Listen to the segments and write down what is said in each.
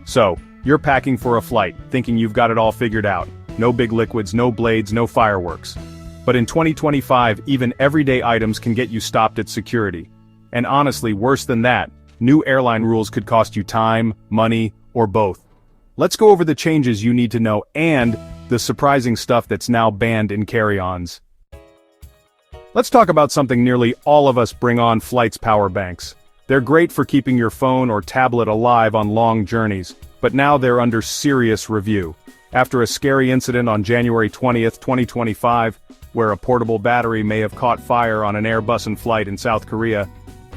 So, you're packing for a flight, thinking you've got it all figured out. No big liquids, no blades, no fireworks. But in 2025, even everyday items can get you stopped at security. And honestly, worse than that, new airline rules could cost you time, money, or both. Let's go over the changes you need to know and the surprising stuff that's now banned in carry-ons. Let's talk about something nearly all of us bring on flights: power banks. They're great for keeping your phone or tablet alive on long journeys, but now they're under serious review. After a scary incident on January 20th, 2025, where a portable battery may have caught fire on an Airbus flight in South Korea,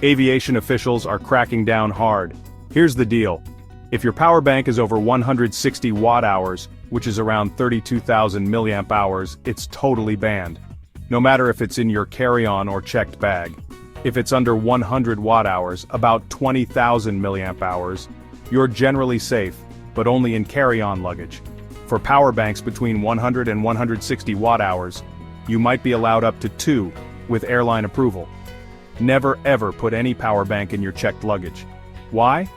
aviation officials are cracking down hard. Here's the deal. If your power bank is over 160 watt-hours, which is around 32,000 milliamp hours, it's totally banned. No matter if it's in your carry-on or checked bag. If it's under 100 watt-hours, about 20,000 milliamp hours, you're generally safe, but only in carry-on luggage. For power banks between 100 and 160 watt-hours, you might be allowed up to 2, with airline approval. Never ever put any power bank in your checked luggage. Why?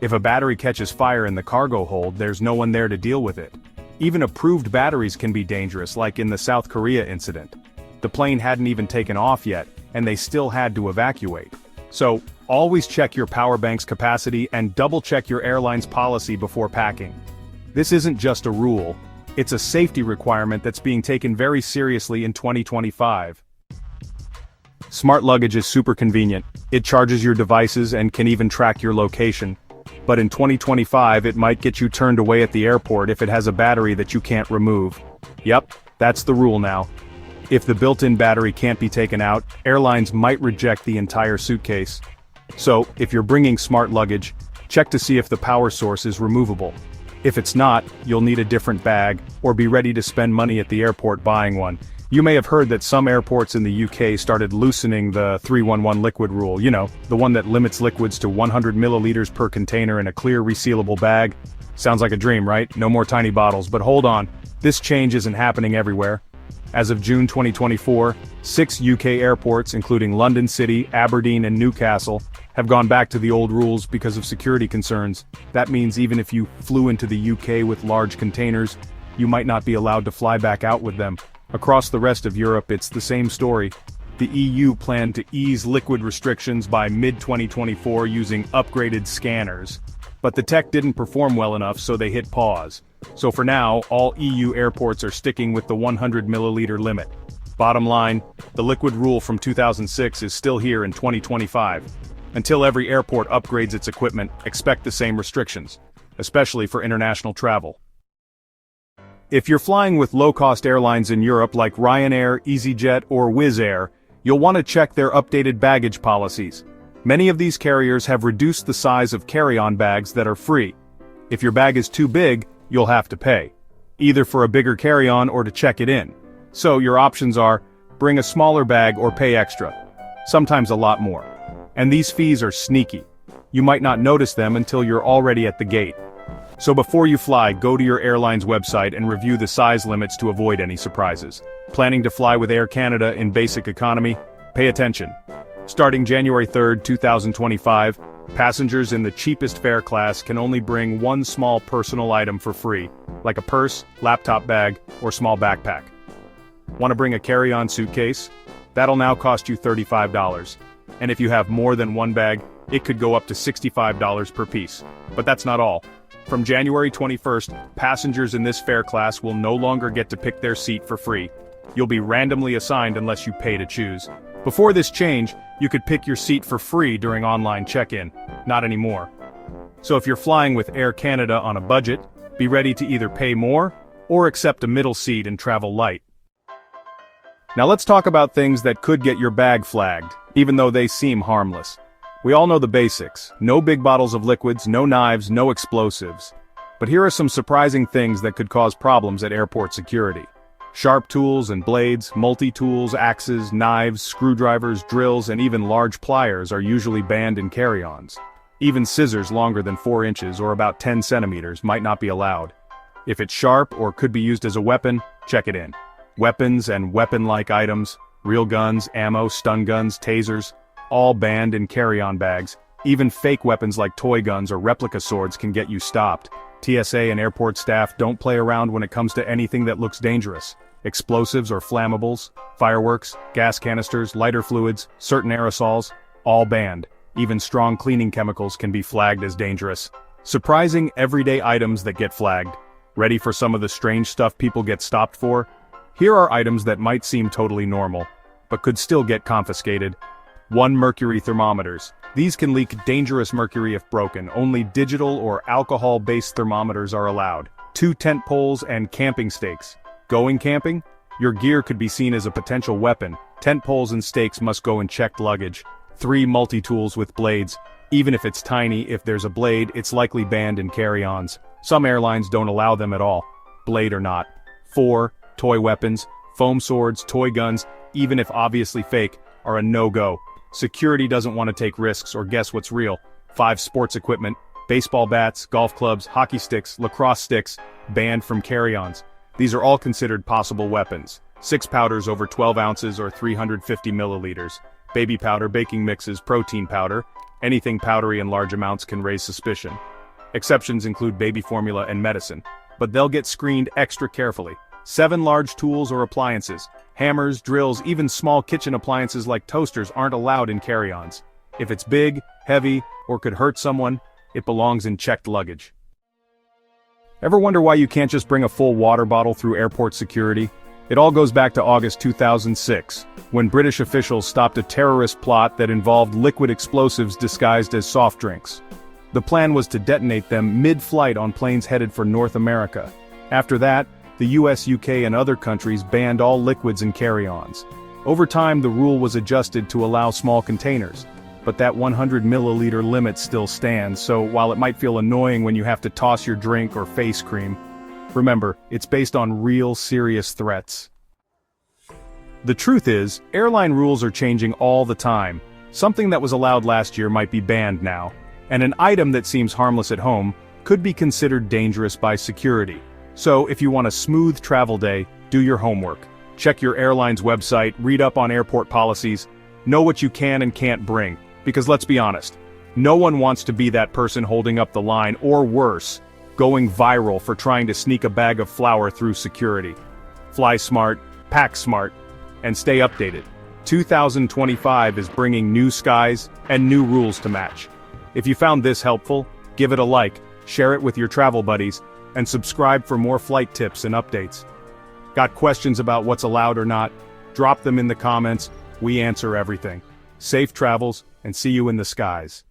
If a battery catches fire in the cargo hold, there's no one there to deal with it. Even approved batteries can be dangerous, like in the South Korea incident. The plane hadn't even taken off yet, and they still had to evacuate. So, always check your power bank's capacity and double-check your airline's policy before packing. This isn't just a rule, it's a safety requirement that's being taken very seriously in 2025. Smart luggage is super convenient. It charges your devices and can even track your location. But in 2025, it might get you turned away at the airport if it has a battery that you can't remove. Yep, that's the rule now. If the built-in battery can't be taken out, airlines might reject the entire suitcase. So, if you're bringing smart luggage, check to see if the power source is removable. If it's not, you'll need a different bag, or be ready to spend money at the airport buying one. You may have heard that some airports in the UK started loosening the 311 liquid rule, you know, the one that limits liquids to 100 milliliters per container in a clear resealable bag. Sounds like a dream, right? No more tiny bottles, but hold on, this change isn't happening everywhere. As of June 2024, 6 UK airports, including London City, Aberdeen and Newcastle, have gone back to the old rules because of security concerns. That means even if you flew into the UK with large containers, you might not be allowed to fly back out with them. Across the rest of Europe, it's the same story. The EU planned to ease liquid restrictions by mid-2024 using upgraded scanners. But the tech didn't perform well enough, so they hit pause. So for now, all EU airports are sticking with the 100 milliliter limit. Bottom line, the liquid rule from 2006 is still here in 2025. Until every airport upgrades its equipment, expect the same restrictions, especially for international travel. If you're flying with low-cost airlines in Europe like Ryanair, EasyJet, or Wizz Air, you'll want to check their updated baggage policies. Many of these carriers have reduced the size of carry-on bags that are free. If your bag is too big, you'll have to pay, either for a bigger carry-on or to check it in. So your options are, bring a smaller bag or pay extra, sometimes a lot more. And these fees are sneaky. You might not notice them until you're already at the gate. So before you fly, go to your airline's website and review the size limits to avoid any surprises. Planning to fly with Air Canada in basic economy? Pay attention. Starting January 3, 2025, passengers in the cheapest fare class can only bring one small personal item for free, like a purse, laptop bag, or small backpack. Want to bring a carry-on suitcase? That'll now cost you $35. And if you have more than one bag, it could go up to $65 per piece. But that's not all. From January 21st, passengers in this fare class will no longer get to pick their seat for free. You'll be randomly assigned unless you pay to choose. Before this change, you could pick your seat for free during online check-in. Not anymore. So if you're flying with Air Canada on a budget, be ready to either pay more or accept a middle seat and travel light. Now let's talk about things that could get your bag flagged, even though they seem harmless. We all know the basics. No big bottles of liquids, no knives, no explosives. But here are some surprising things that could cause problems at airport security. Sharp tools and blades, multi-tools, axes, knives, screwdrivers, drills, and even large pliers are usually banned in carry-ons. Even scissors longer than 4 inches or about 10 centimeters might not be allowed. If it's sharp or could be used as a weapon, check it in. Weapons and weapon-like items, real guns, ammo, stun guns, tasers, all banned in carry-on bags, Even fake weapons like toy guns or replica swords can get you stopped. TSA and airport staff don't play around when it comes to anything that looks dangerous. Explosives or flammables, fireworks, gas canisters, lighter fluids, certain aerosols, all banned. Even strong cleaning chemicals can be flagged as dangerous. Surprising everyday items that get flagged. Ready for some of the strange stuff people get stopped for? Here are items that might seem totally normal, but could still get confiscated. 1. Mercury thermometers. These can leak dangerous mercury if broken. Only digital or alcohol-based thermometers are allowed. 2. Tent poles and camping stakes. Going camping? Your gear could be seen as a potential weapon. Tent poles and stakes must go in checked luggage. 3. Multi-tools with blades. Even if it's tiny, if there's a blade, it's likely banned in carry-ons. Some airlines don't allow them at all, blade or not. 4. Toy weapons. Foam swords, toy guns, even if obviously fake, are a no-go. Security doesn't want to take risks or guess what's real. 5. Sports equipment. Baseball bats, golf clubs, hockey sticks, lacrosse sticks, banned from carry-ons. These are all considered possible weapons. 6. Powders over 12 ounces or 350 milliliters. Baby powder, baking mixes, protein powder. Anything powdery in large amounts can raise suspicion. Exceptions include baby formula and medicine, but they'll get screened extra carefully. 7. Large tools or appliances. Hammers, drills, even small kitchen appliances like toasters aren't allowed in carry-ons. If it's big, heavy, or could hurt someone, it belongs in checked luggage. Ever wonder why you can't just bring a full water bottle through airport security? It all goes back to August 2006, when British officials stopped a terrorist plot that involved liquid explosives disguised as soft drinks. The plan was to detonate them mid-flight on planes headed for North America. After that, the US, UK, and other countries banned all liquids in carry-ons. Over time, the rule was adjusted to allow small containers, but that 100 milliliter limit still stands, so while it might feel annoying when you have to toss your drink or face cream, remember, it's based on real serious threats. The truth is, airline rules are changing all the time. Something that was allowed last year might be banned now, and an item that seems harmless at home could be considered dangerous by security. So if you want a smooth travel day, do your homework. Check your airline's website, read up on airport policies, know what you can and can't bring, because let's be honest, no one wants to be that person holding up the line, or worse, going viral for trying to sneak a bag of flour through security. Fly smart, pack smart, and stay updated. 2025 is bringing new skies and new rules to match. If you found this helpful, give it a like, share it with your travel buddies, and subscribe for more flight tips and updates. Got questions about what's allowed or not? Drop them in the comments, we answer everything. Safe travels, and see you in the skies.